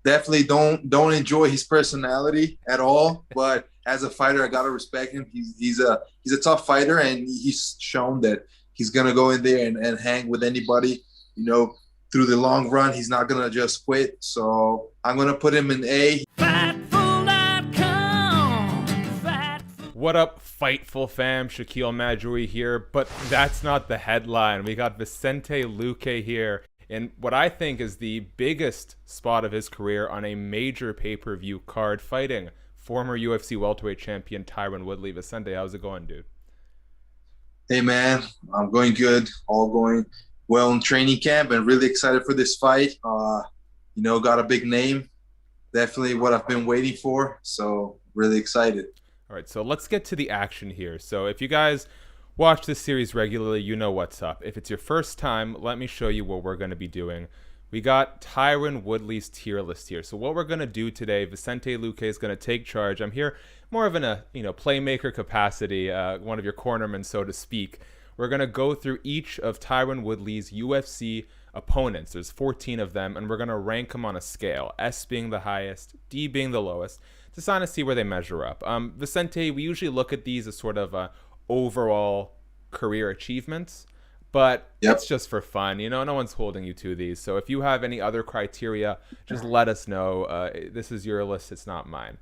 Definitely don't enjoy his personality at all. But as a fighter, I gotta respect him. He's a tough fighter, and he's shown that he's gonna go in there and hang with anybody. You know, through the long run, he's not gonna just quit. So I'm gonna put him in A. What up, Fightful fam? Shaquille Majoui here, but that's not the headline. We got Vicente Luque here in what I think is the biggest spot of his career on a major pay-per-view card, fighting former UFC welterweight champion Tyron Woodley. Vicente, how's it going, dude? Hey man, I'm going good. All going well in training camp, and really excited for this fight. Got a big name. Definitely what I've been waiting for. So really excited. All right, so let's get to the action here. So if you guys watch this series regularly, you know what's up. If it's your first time, let me show you what we're going to be doing. We got Tyron Woodley's tier list here. So what we're going to do today, Vicente Luque is going to take charge. I'm here more of in a playmaker capacity, one of your cornermen, so to speak. We're going to go through each of Tyron Woodley's UFC opponents. There's 14 of them, and we're going to rank them on a scale, S being the highest, D being the lowest, to kind of see where they measure up. Vicente, we usually look at these as sort of overall career achievements, but It's just for fun. No one's holding you to these. So if you have any other criteria, just let us know. This is your list. It's not mine.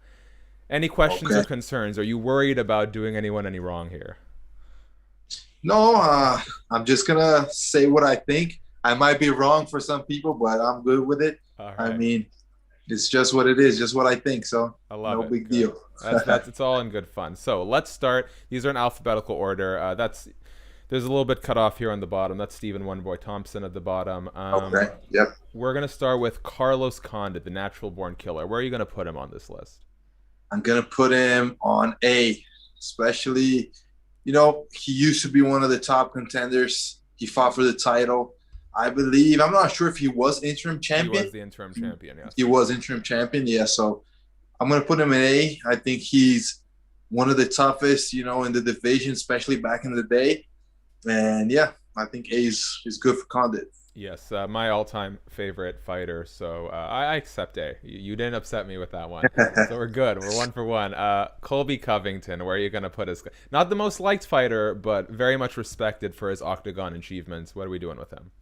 Any questions or concerns? Are you worried about doing anyone any wrong here? No, I'm just going to say what I think. I might be wrong for some people, but I'm good with it. Right. I mean, it's just what it is, just what I think. So I love no it. big deal. That's it's all in good fun. So let's start. These are in alphabetical order. There's a little bit cut off here on the bottom. That's Stephen Wonderboy Thompson at the bottom. Okay. Yep. We're gonna start with Carlos Condit, the natural born killer. Where are you gonna put him on this list? I'm gonna put him on A, especially. He used to be one of the top contenders. He fought for the title. I believe, I'm not sure if he was interim champion. He was the interim champion, yes. He was interim champion, yeah. So I'm going to put him in A. I think he's one of the toughest, in the division, especially back in the day. And, yeah, I think A is good for Condit. Yes, my all-time favorite fighter. So I accept A. You didn't upset me with that one. So we're good. We're 1 for 1. Colby Covington, where are you going to put his... Not the most liked fighter, but very much respected for his octagon achievements. What are we doing with him?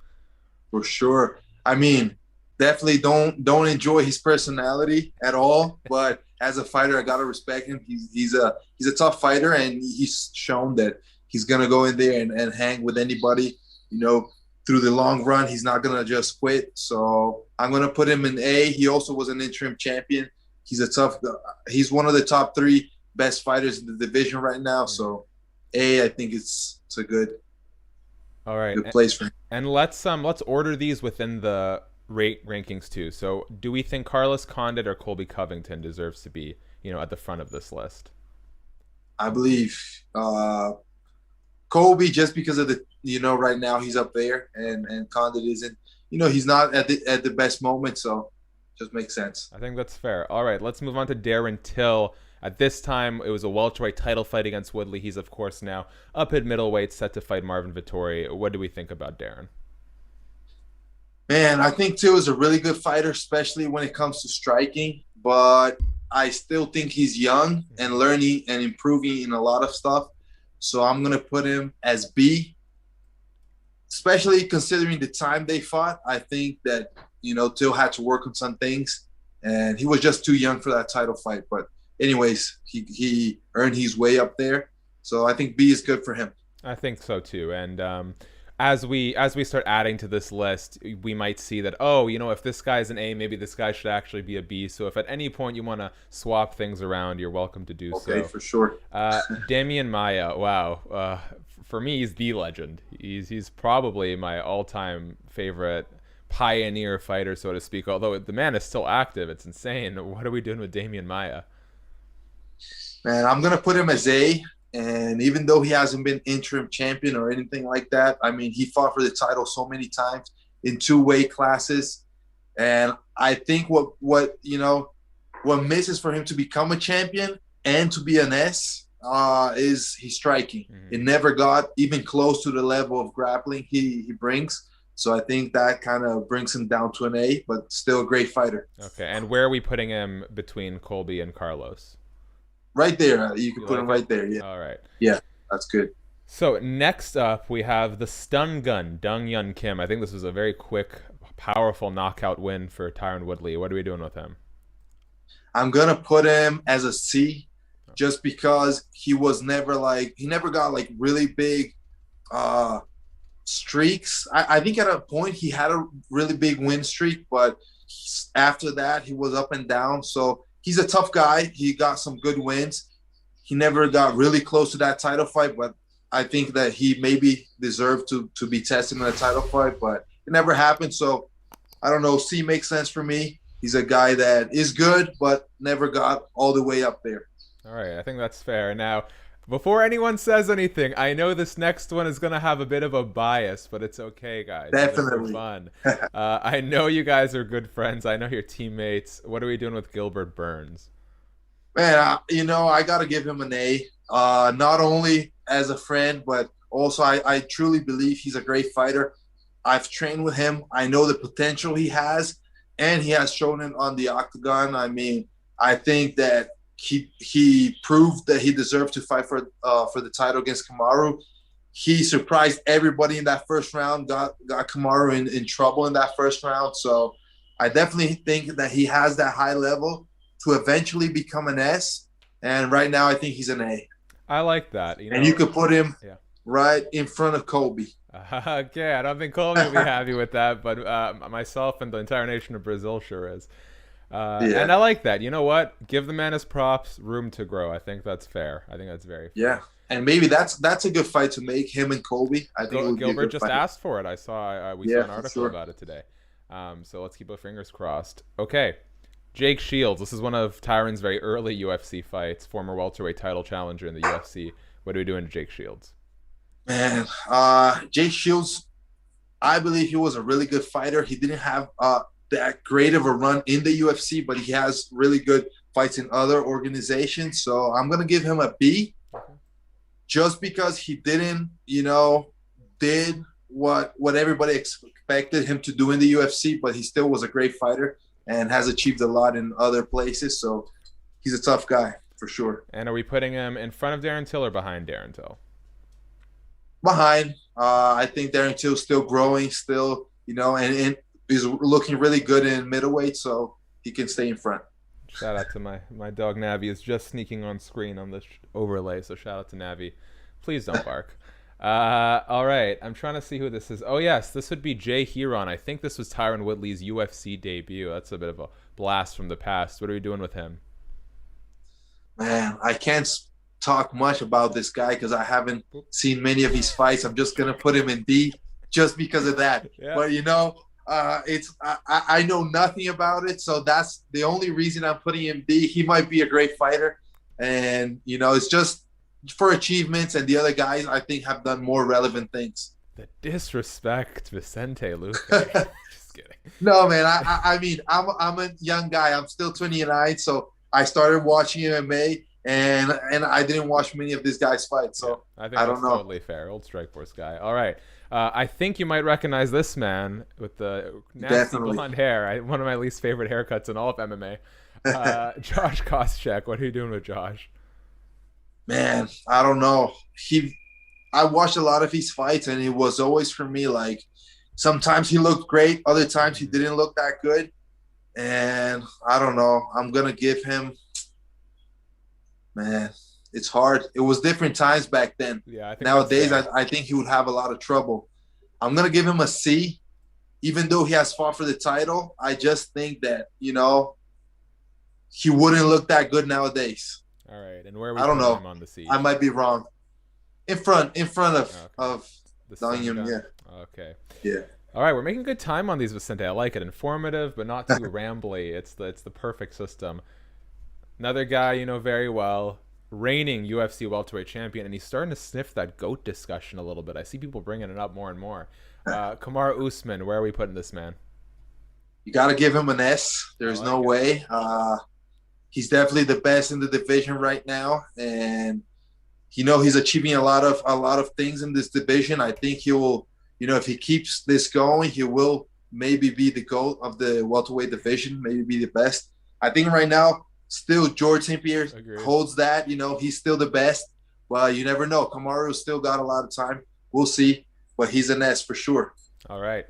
For sure. I mean, definitely don't enjoy his personality at all. But as a fighter, I gotta respect him. He's a tough fighter, and he's shown that he's gonna go in there and hang with anybody. Through the long run, he's not gonna just quit. So I'm gonna put him in A. He also was an interim champion. He's one of the top 3 best fighters in the division right now. So A, I think it's a good. All right. Good place for him. And let's order these within the rankings too. So do we think Carlos Condit or Colby Covington deserves to be, at the front of this list? I believe Colby, just because of the, right now he's up there, and Condit isn't, he's not at the best moment. So just makes sense. I think that's fair. All right, let's move on to Darren Till. At this time, it was a welterweight title fight against Woodley. He's, of course, now up at middleweight, set to fight Marvin Vettori. What do we think about Darren? Man, I think Till is a really good fighter, especially when it comes to striking. But I still think he's young and learning and improving in a lot of stuff. So I'm going to put him as B, especially considering the time they fought. I think that, Till had to work on some things, and he was just too young for that title fight. But anyways, he earned his way up there. So I think B is good for him. I think so too. And as we start adding to this list, we might see that, if this guy's an A, maybe this guy should actually be a B. So if at any point you want to swap things around, you're welcome to do so. Okay, for sure. Demian Maia, wow. For me, he's the legend. He's probably my all-time favorite pioneer fighter, so to speak. Although the man is still active. It's insane. What are we doing with Demian Maia? Man, I'm going to put him as A. And even though he hasn't been interim champion or anything like that, I mean, he fought for the title so many times in 2 weight classes. And I think what misses for him to become a champion and to be an S is his striking. Mm-hmm. It never got even close to the level of grappling he brings. So I think that kind of brings him down to an A, but still a great fighter. Okay, and where are we putting him between Colby and Carlos? Right there. You can put him right there. Yeah. All right. Yeah, that's good. So next up, we have the stun gun, Hyun Kim. I think this was a very quick, powerful knockout win for Tyron Woodley. What are we doing with him? I'm going to put him as a C just because he never got like really big streaks. I think at a point he had a really big win streak, but after that he was up and down. So he's a tough guy. He got some good wins. He never got really close to that title fight, but I think that he maybe deserved to be tested in a title fight, but it never happened. So I don't know. C makes sense for me. He's a guy that is good, but never got all the way up there. All right, I think that's fair. Now, before anyone says anything, I know this next one is going to have a bit of a bias, but it's okay, guys. Definitely. It's fun. I know you guys are good friends. I know you're teammates. What are we doing with Gilbert Burns? Man, I got to give him an A. Not only as a friend, but also I truly believe he's a great fighter. I've trained with him. I know the potential he has, and he has shown it on the octagon. I mean, I think that he proved that he deserved to fight for the title against Kamaru. He surprised everybody in that first round, got Kamaru in trouble in that first round. So I definitely think that he has that high level to eventually become an S. And right now I think he's an A. I like that. And you could put him right in front of Colby. Okay, I don't think Colby will be happy with that, but myself and the entire nation of Brazil sure is. And I like that. You know what? Give the man his props, room to grow. I think that's fair. I think that's very fair. Yeah, and maybe that's a good fight to make, him and Colby. I think Gilbert just asked for it. I saw we saw an article about it today. So let's keep our fingers crossed. Okay, Jake Shields. This is one of Tyron's very early UFC fights. Former welterweight title challenger in the UFC. What are we doing to Jake Shields? Man, Jake Shields, I believe he was a really good fighter. He didn't have that great of a run in the UFC, but he has really good fights in other organizations. So I'm going to give him a B just because he didn't, did what everybody expected him to do in the UFC, but he still was a great fighter and has achieved a lot in other places. So he's a tough guy for sure. And are we putting him in front of Darren Till or behind Darren Till? Behind. I think Darren Till's still growing, still, and he's looking really good in middleweight, so he can stay in front. Shout out to my dog Navi is just sneaking on screen on this overlay, so shout out to Navi. Please don't bark. All right, I'm trying to see who this is. Oh yes, this would be Jay Hieron. I think this was Tyron Woodley's UFC debut. That's a bit of a blast from the past. What are we doing with him? Man, I can't talk much about this guy because I haven't seen many of his fights. I'm just gonna put him in B just because of that. Yeah. But I know nothing about it, so that's the only reason I'm putting him B. He might be a great fighter, and it's just for achievements, and the other guys I think have done more relevant things. The disrespect, Vicente Luque. Just kidding. No, man. I mean, I'm a young guy. I'm still 29, so I started watching MMA. And I didn't watch many of these guys fight, so I think that's totally fair. Old Strikeforce guy. All right. I think you might recognize this man with the nasty blonde hair. One of my least favorite haircuts in all of MMA. Josh Koscheck. What are you doing with Josh? Man, I don't know. I watched a lot of his fights, and it was always for me like sometimes he looked great, other times he didn't look that good. And I don't know. I'm going to give him – man, it's hard. It was different times back then. Yeah, I think nowadays, I think he would have a lot of trouble. I'm going to give him a C. Even though he has fought for the title, I just think that, he wouldn't look that good nowadays. All right. And where are we putting him on the C? I might be wrong. In front of Daniel, yeah. Okay. Yeah. All right, we're making good time on these, Vicente. I like it. Informative, but not too rambly. It's the perfect system. Another guy you know very well, reigning UFC welterweight champion, and he's starting to sniff that GOAT discussion a little bit. I see people bringing it up more and more. Kamaru Usman, where are we putting this man? You got to give him an S. There's no way. He's definitely the best in the division right now, and he's achieving a lot of things in this division. I think he will if he keeps this going, he will maybe be the GOAT of the welterweight division, maybe be the best. I think right now, still George St. Pierre holds that. He's still the best, but you never know. Kamaru still got a lot of time. We'll see, but he's an S for sure. All right.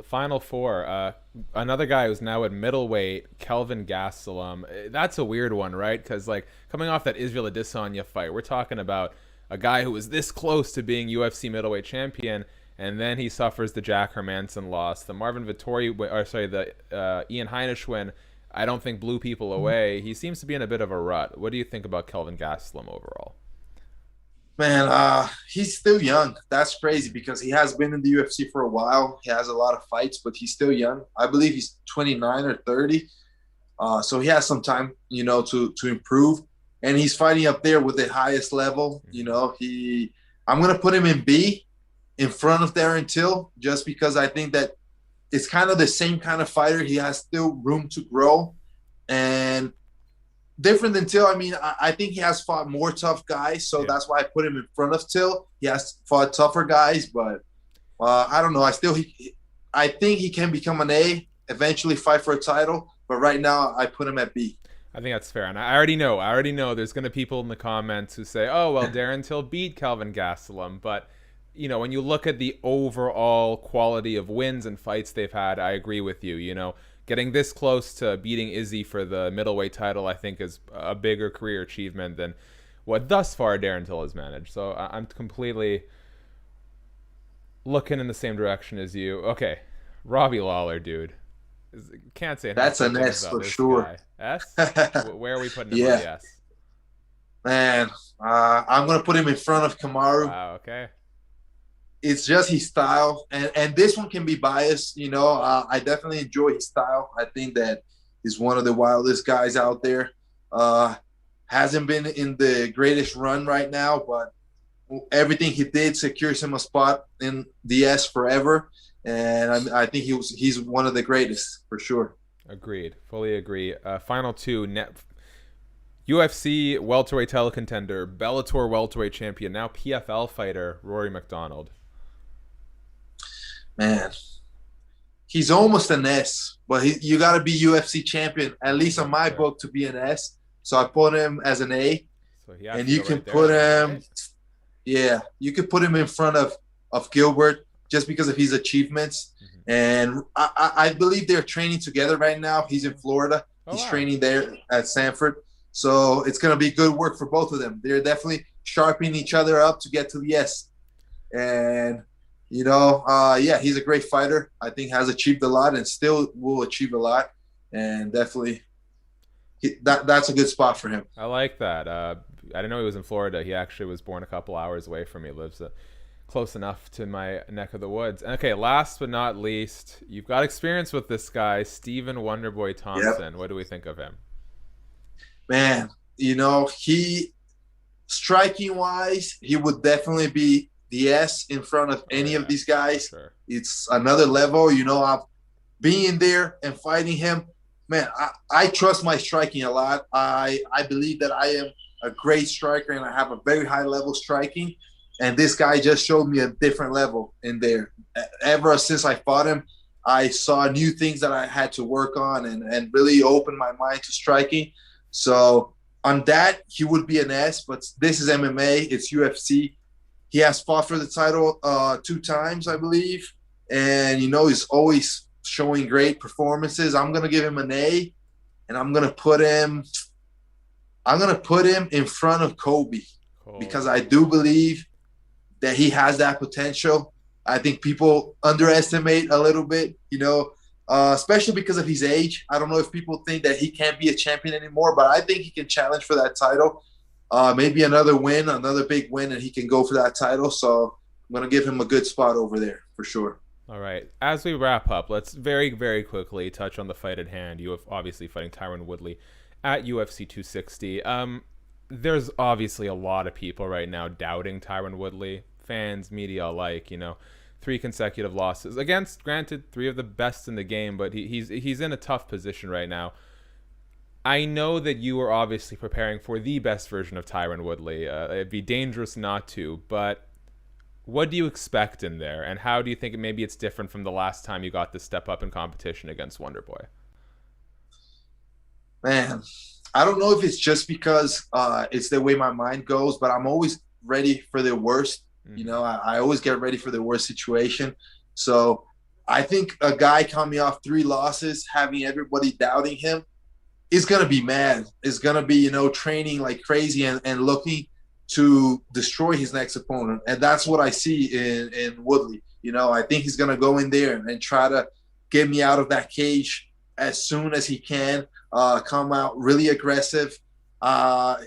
Final four. Another guy who's now at middleweight, Kelvin Gastelum. That's a weird one, right? Because coming off that Israel Adesanya fight, we're talking about a guy who was this close to being UFC middleweight champion, and then he suffers the Jack Hermanson loss. The Marvin Vettori, the Ian Heinisch win, I don't think blew people away. He seems to be in a bit of a rut. What do you think about Kelvin Gastelum overall? Man, he's still young. That's crazy because he has been in the UFC for a while. He has a lot of fights, but he's still young. I believe he's 29 or 30. So he has some time, to improve. And he's fighting up there with the highest level. I'm going to put him in B in front of Darren Till just because I think that it's kind of the same kind of fighter. He has still room to grow. And different than Till, I think he has fought more tough guys, so that's why I put him in front of Till. He has fought tougher guys, but I don't know. I think he can become an A, eventually fight for a title, but right now I put him at B. I think that's fair, and I already know there's going to be people in the comments who say, oh, well, Darren Till beat Kelvin Gastelum, but when you look at the overall quality of wins and fights they've had, I agree with you, Getting this close to beating Izzy for the middleweight title, I think, is a bigger career achievement than what thus far Darren Till has managed. So I'm completely looking in the same direction as you. Okay, Robbie Lawler, dude. Can't say that's an S for sure. Guy. S? Where are we putting him on the S? Man, I'm going to put him in front of Kamaru. Wow, okay. It's just his style, and this one can be biased. I definitely enjoy his style. I think that he's one of the wildest guys out there. Hasn't been in the greatest run right now, but everything he did secures him a spot in the S forever. And I think he's one of the greatest for sure. Agreed, fully agree. Final two: UFC welterweight title contender, Bellator welterweight champion, now PFL fighter Rory MacDonald. Man, he's almost an S, but you got to be UFC champion, at least on my book, to be an S. So I put him as an A. So and you can put him, you could put him in front of Gilbert just because of his achievements. Mm-hmm. And I believe they're training together right now. He's in Florida. He's training there at Sanford. So it's going to be good work for both of them. They're definitely sharpening each other up to get to the S. And he's a great fighter. I think has achieved a lot and still will achieve a lot. And definitely that's a good spot for him. I like that. I didn't know he was in Florida. He actually was born a couple hours away from me. Lives close enough to my neck of the woods. Okay, last but not least, you've got experience with this guy, Stephen Wonderboy Thompson. Yep. What do we think of him? Man, he striking-wise, he would definitely be the S in front of any of these guys. Sure. It's another level. I'm being there and fighting him. Man, I trust my striking a lot. I believe that I am a great striker and I have a very high level striking. And this guy just showed me a different level in there. Ever since I fought him, I saw new things that I had to work on and really opened my mind to striking. So on that, he would be an S, but this is MMA. It's UFC. He has fought for the title 2 times, I believe. And, he's always showing great performances. I'm going to give him an A, and I'm going to put him in front of Colby because I do believe that he has that potential. I think people underestimate a little bit, especially because of his age. I don't know if people think that he can't be a champion anymore, but I think he can challenge for that title. Maybe another big win, and he can go for that title. So I'm going to give him a good spot over there for sure. All right. As we wrap up, let's very, very quickly touch on the fight at hand. You have obviously fighting Tyron Woodley at UFC 260. There's obviously a lot of people right now doubting Tyron Woodley, fans, media alike, 3 consecutive losses against, granted, 3 of the best in the game, but he's in a tough position right now. I know that you are obviously preparing for the best version of Tyron Woodley. It'd be dangerous not to, but what do you expect in there, and how do you think maybe it's different from the last time you got to step up in competition against Wonderboy? Man, I don't know if it's just because it's the way my mind goes, but I'm always ready for the worst. You know, I always get ready for the worst situation. So I think a guy coming off 3 losses, having everybody doubting him, is going to be mad. Is going to be, you know, training like crazy and looking to destroy his next opponent. And that's what I see in Woodley. You know, I think he's going to go in there and try to get me out of that cage as soon as he can, come out really aggressive.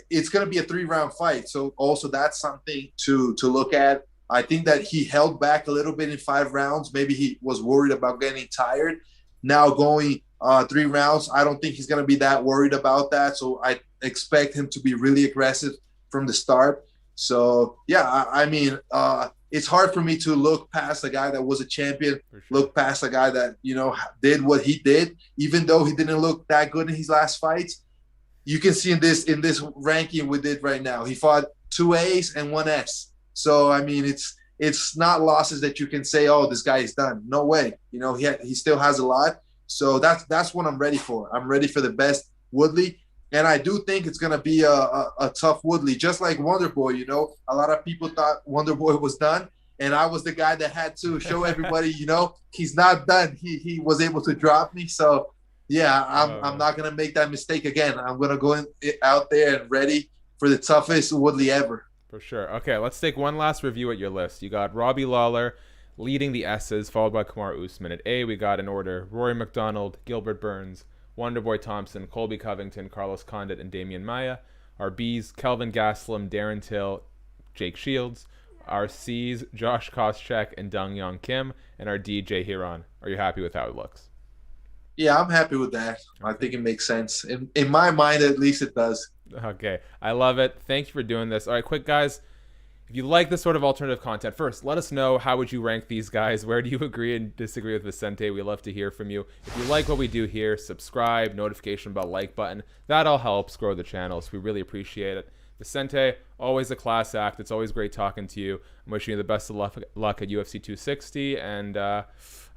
It's going to be a 3-round fight. So also that's something to look at. I think that he held back a little bit in 5 rounds. Maybe he was worried about getting tired. Now going 3 rounds, I don't think he's going to be that worried about that. So I expect him to be really aggressive from the start. So, yeah, I mean, it's hard for me to look past a guy that was a champion, look past a guy that, you know, did what he did, even though he didn't look that good in his last fights. You can see in this ranking we did right now, he fought 2 A's and 1 S. So, I mean, it's not losses that you can say, oh, this guy is done. No way. You know, he still has a lot. So that's what I'm ready for. I'm ready for the best Woodley. And I do think it's going to be a tough Woodley, just like Wonderboy. You know, a lot of people thought Wonderboy was done. And I was the guy that had to show everybody, you know, he's not done. He was able to drop me. So, yeah, I'm not going to make that mistake again. I'm going to go out there and ready for the toughest Woodley ever. For sure. Okay, let's take one last review at your list. You got Robbie Lawler leading the S's, followed by Kamaru Usman. At A, we got in order Rory MacDonald, Gilbert Burns, Wonderboy Thompson, Colby Covington, Carlos Condit, and Demian Maia. Our B's, Kelvin Gastelum, Darren Till, Jake Shields. Our C's, Josh Koscheck, and Hyun Kim. And our D, Jay Hieron. Are you happy with how it looks? Yeah, I'm happy with that. I think it makes sense. In my mind, at least it does. Okay, I love it. Thank you for doing this. All right, quick, guys. If you like this sort of alternative content, first, let us know how would you rank these guys. Where do you agree and disagree with Vicente? We love to hear from you. If you like what we do here, subscribe, notification bell, like button. That all helps grow the channel, so we really appreciate it. Vicente, always a class act. It's always great talking to you. I'm wishing you the best of luck at UFC 260. And I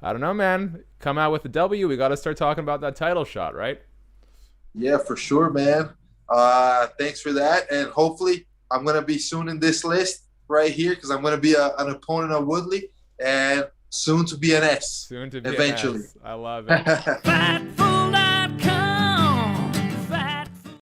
don't know, man. Come out with a W. We got to start talking about that title shot, right? Yeah, for sure, man. Thanks for that. And hopefully I'm going to be soon in this list right here because I'm going to be an opponent of Woodley and soon to be an S. Soon to be eventually. An S. I love it.